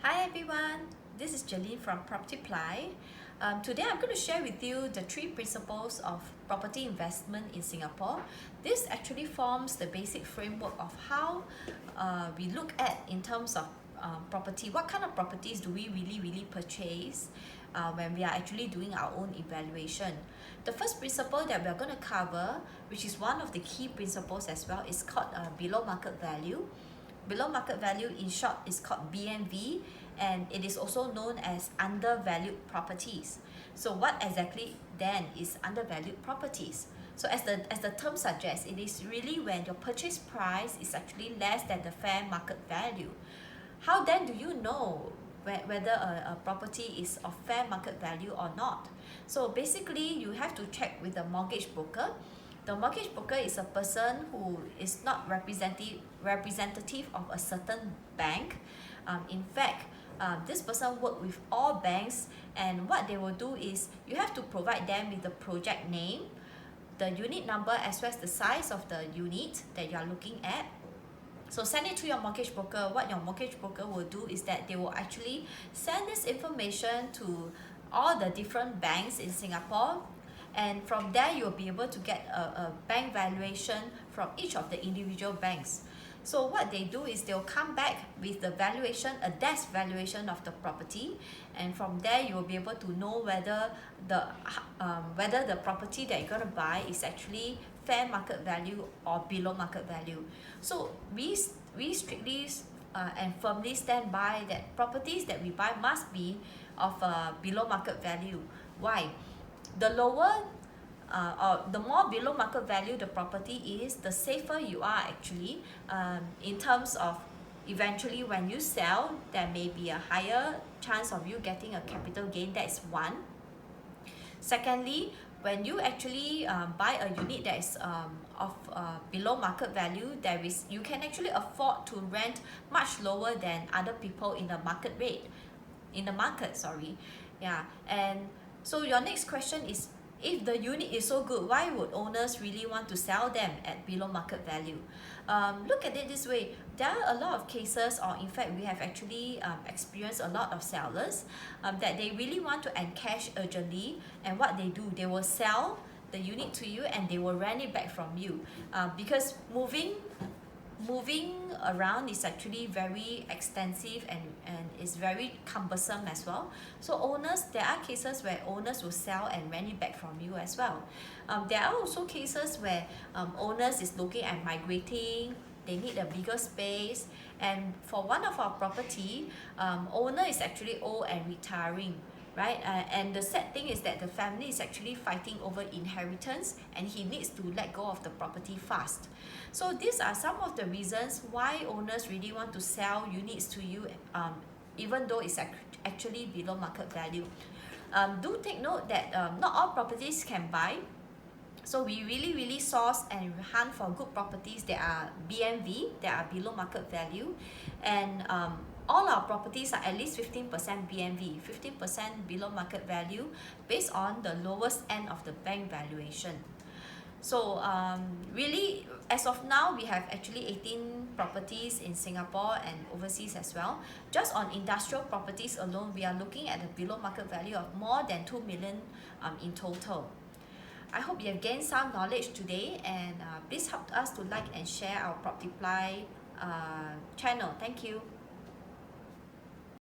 Hi everyone, this is Jelene from Proptiply. Today I'm going to share with you the 3 principles of property investment in Singapore. This actually forms the basic framework of how we look at in terms of property. What kind of properties do we really purchase when we are actually doing our own evaluation? The first principle that we are going to cover, which is one of the key principles as well, is called below market value. Below market value in short is called BMV, and it is also known as undervalued properties. So what exactly then is undervalued properties? So as the term suggests, it is really when your purchase price is actually less than the fair market value. How then do you know whether a property is of fair market value or not? So basically you have to check with the mortgage broker. The mortgage broker is a person who is not representative of a certain bank. In fact, this person works with all banks, and what they will do is you have to provide them with the project name, the unit number, as well as the size of the unit that you are looking at. So send it to your mortgage broker. What your mortgage broker will do is that they will actually send this information to all the different banks in Singapore, and from there you'll be able to get a bank valuation from each of the individual banks. So what they do is they'll come back with the valuation, a desk valuation of the property, and from there you will be able to know whether the property that you're going to buy is actually fair market value or below market value. So we strictly and firmly stand by that properties that we buy must be of below market value. Why? The lower or the more below market value the property is, the safer you are actually in terms of eventually when you sell, there may be a higher chance of you getting a capital gain. That's one. Secondly, when you actually buy a unit that is of below market value, you can actually afford to rent much lower than other people in the market rate, and so your next question is, if the unit is so good, why would owners really want to sell them at below market value? Look at it this way. There are a lot of cases, or in fact we have actually experienced a lot of sellers that they really want to encash urgently, and what they do, they will sell the unit to you and they will rent it back from you, because moving around is actually very extensive and is very cumbersome as well. So there are cases where owners will sell and rent it back from you as well. There are also cases where owners is looking at migrating, they need a bigger space, and for one of our property, owner is actually old and retiring, right? And the sad thing is that the family is actually fighting over inheritance, and he needs to let go of the property fast. So these are some of the reasons why owners really want to sell units to you, even though it's actually below market value. Do take note that not all properties can buy. So we really source and hunt for good properties that are BMV, that are below market value, and all our properties are at least 15% BMV, 15% below market value, based on the lowest end of the bank valuation. So really, as of now, we have actually 18 properties in Singapore and overseas as well. Just on industrial properties alone, we are looking at a below market value of more than 2 million in total. I hope you have gained some knowledge today, and please help us to like and share our Proptiply channel. Thank you.